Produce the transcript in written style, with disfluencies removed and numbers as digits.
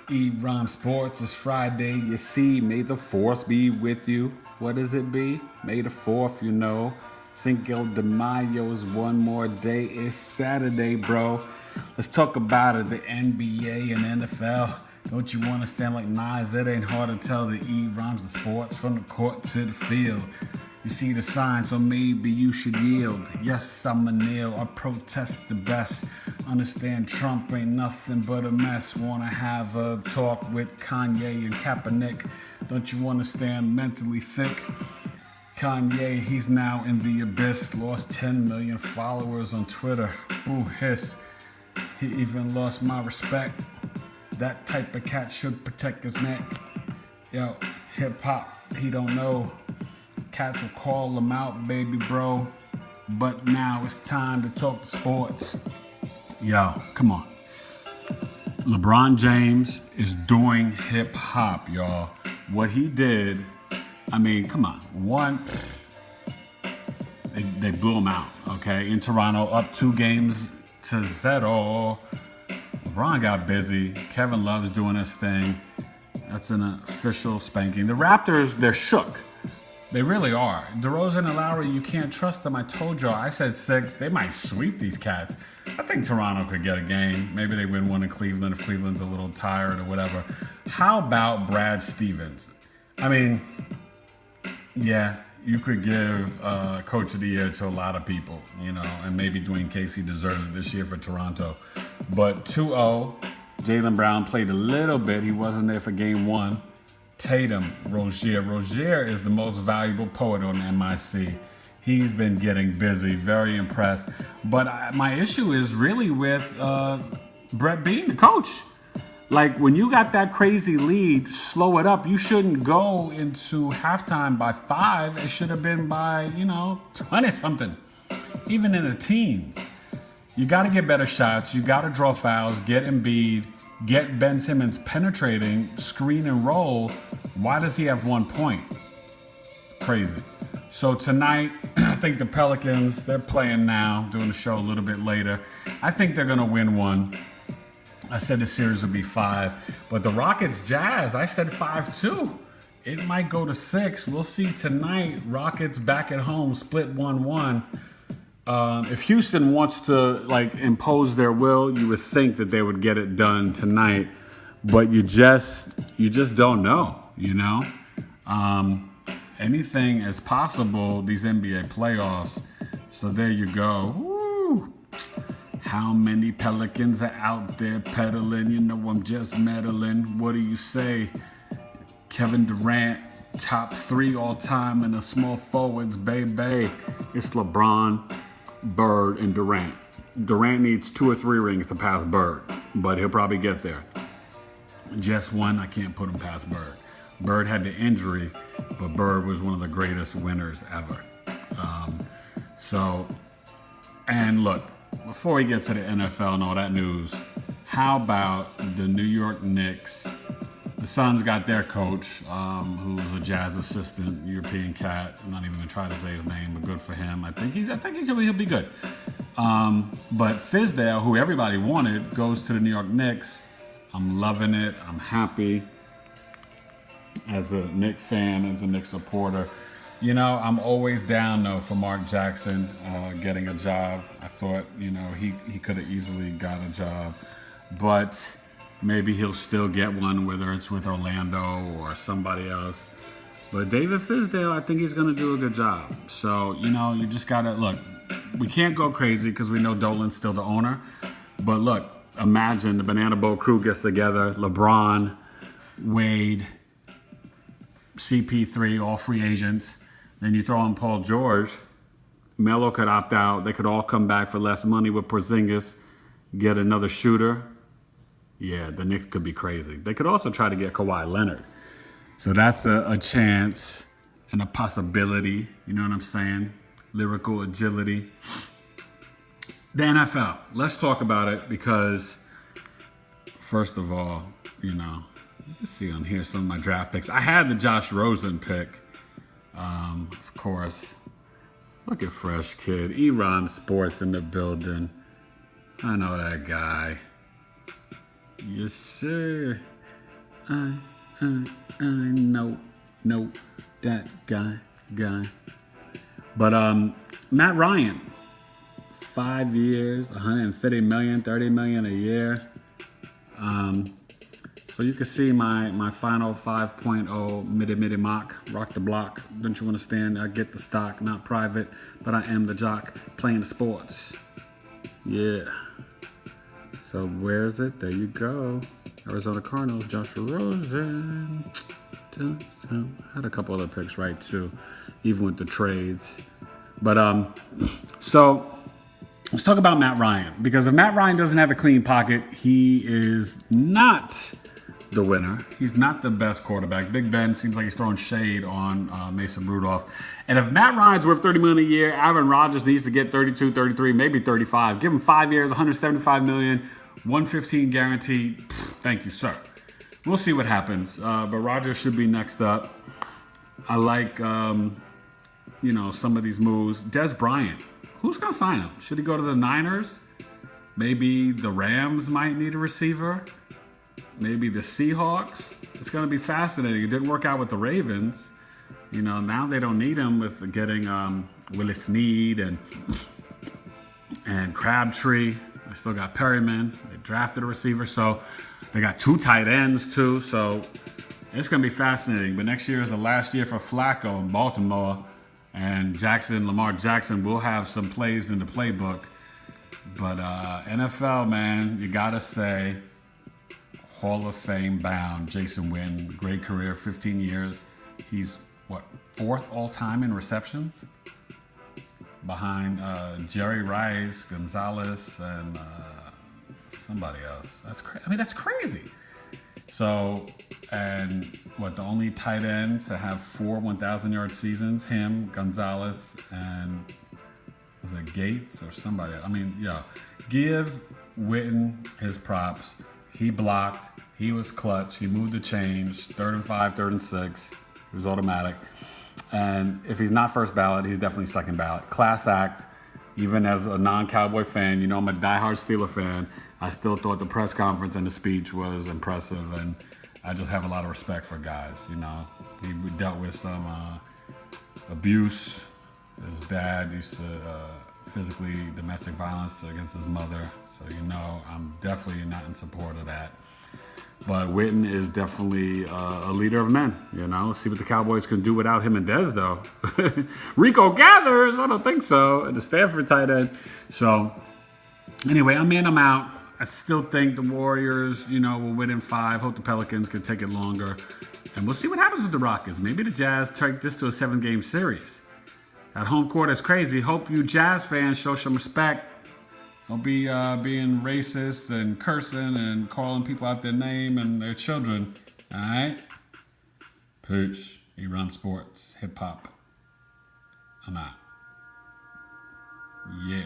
E-Rhyme Sports, it's Friday, you see. May the force be with you. What does it be? May the 4th, you know. Cinco de Mayo is one more day. It's Saturday, bro. Let's talk about it. The NBA and NFL. Don't you want to stand like Nas? It ain't hard to tell the E-Rhymes the sports from the court to the field. You see the sign, so maybe you should yield. Yes, I'm a kneel, I protest the best. Understand Trump ain't nothing but a mess. Wanna have a talk with Kanye and Kaepernick. Don't you understand mentally thick? Kanye, he's now in the abyss. Lost 10 million followers on Twitter. Boo hiss. He even lost my respect. That type of cat should protect his neck. Yo, hip hop, he don't know. Cats will call him out, baby bro. But now it's time to talk sports. Yo, come on. LeBron James is doing hip hop, y'all. What he did, I mean, come on. They blew him out, okay? In Toronto, up 2-0. LeBron got busy. Kevin Love's doing his thing. That's an official spanking. The Raptors, they're shook. They really are. DeRozan and Lowry, you can't trust them. I told y'all. I said 6. They might sweep these cats. I think Toronto could get a game. Maybe they win one in Cleveland if Cleveland's a little tired or whatever. How about Brad Stevens? I mean, yeah, you could give Coach of the Year to a lot of people, you know, and maybe Dwayne Casey deserves it this year for Toronto. But 2-0, Jaylen Brown played a little bit. He wasn't there for game 1. Tatum, Rozier. Rozier is the most valuable poet on MIC. He's been getting busy, very impressed. But my issue is really with Brett Bean, the coach. Like, when you got that crazy lead, slow it up. You shouldn't go into halftime by 5. It should have been by, 20-something. Even in the teens. You got to get better shots. You got to draw fouls, get Embiid, get Ben Simmons penetrating, screen and roll. Why does he have 1 point? Crazy. So tonight, I think the Pelicans, they're playing now, doing the show a little bit later. I think they're going to win one. I said the series would be 5. But the Rockets Jazz, I said 5-2. It might go to 6. We'll see tonight. Rockets back at home, split 1-1. If Houston wants to impose their will, you would think that they would get it done tonight, but you just don't know, anything is possible, these NBA playoffs. So there you go. Woo. How many Pelicans are out there pedaling? I'm just meddling. What do you say? Kevin Durant, top 3 all time in the small forwards, baby. It's LeBron, Bird, and Durant. Durant needs 2 or 3 rings to pass Bird, but he'll probably get there. Just 1, I can't put him past Bird. Bird had the injury, but Bird was one of the greatest winners ever. And look, before we get to the NFL and all that news, how about the New York Knicks? The Suns got their coach, who was a Jazz assistant, European cat. I'm not even gonna try to say his name, but good for him. I think he'll be good. But Fizdale, who everybody wanted, goes to the New York Knicks. I'm loving it. I'm happy. As a Knicks fan, as a Knicks supporter, I'm always down though for Mark Jackson getting a job. I thought, he could have easily got a job, but maybe he'll still get one, whether it's with Orlando or somebody else. But David Fizdale, I think he's going to do a good job. So, you just got to, look, we can't go crazy because we know Dolan's still the owner. But look, imagine the Banana Boat crew gets together, LeBron, Wade, CP3, all free agents. Then you throw in Paul George. Melo could opt out. They could all come back for less money with Porzingis, get another shooter. Yeah, the Knicks could be crazy. They could also try to get Kawhi Leonard. So that's a chance and a possibility. You know what I'm saying? Lyrical agility. The NFL. Let's talk about it because, first of all, let's see on here some of my draft picks. I had the Josh Rosen pick. Of course. Look at Fresh Kid. E-Rhyme Sports in the building. I know that guy. Yes, sir. I know that guy. But Matt Ryan, 5 years, 150 million, 30 million a year. So you can see my final 5.0 midi mock, rock the block. Don't you understand? I get the stock, not private, but I am the jock playing the sports. Yeah. So where is it? There you go. Arizona Cardinals, Josh Rosen. Had a couple other picks right too, even with the trades. But so let's talk about Matt Ryan, because if Matt Ryan doesn't have a clean pocket, he is not the winner. He's not the best quarterback. Big Ben seems like he's throwing shade on Mason Rudolph. And if Matt Ryan's worth $30 million a year, Aaron Rodgers needs to get 32, 33, maybe 35. Give him 5 years, $175 million, 115 guaranteed. Thank you, sir. We'll see what happens. But Rodgers should be next up. I like, some of these moves. Des Bryant. Who's going to sign him? Should he go to the Niners? Maybe the Rams might need a receiver. Maybe the Seahawks. It's going to be fascinating. It didn't work out with the Ravens. Now they don't need him with getting Willis Snead and Crabtree. They still got Perryman. They drafted a receiver. So they got 2 tight ends too. So it's going to be fascinating. But next year is the last year for Flacco in Baltimore. And Lamar Jackson will have some plays in the playbook. But NFL, man, you got to say, Hall of Fame bound Jason Witten. Great career, 15 years. He's, 4th all-time in receptions? Behind Jerry Rice, Gonzalez, and somebody else. That's crazy. So, and the only tight end to have 4 1,000-yard seasons? Him, Gonzalez, and was it Gates or somebody else? Give Witten his props. He blocked. He was clutch. He moved the chains. 3rd and 5, 3rd and 6. It was automatic. And if he's not first ballot, he's definitely second ballot. Class act. Even as a non-Cowboy fan, I'm a diehard Steeler fan. I still thought the press conference and the speech was impressive, and I just have a lot of respect for guys. He dealt with some abuse. His dad used to physically domestic violence against his mother, so I'm definitely not in support of that. But Witten is definitely a leader of men. Let's see what the Cowboys can do without him and Dez, though. Rico Gathers, I don't think so. And the Stanford tight end. So, anyway, I'm in, I'm out. I still think the Warriors, will win in 5. Hope the Pelicans can take it longer. And we'll see what happens with the Rockets. Maybe the Jazz take this to a 7-game series. At home court is crazy. Hope you Jazz fans show some respect. Don't be being racist and cursing and calling people out their name and their children. All right? Peace. He runs sports, hip hop. I'm out. Yeah.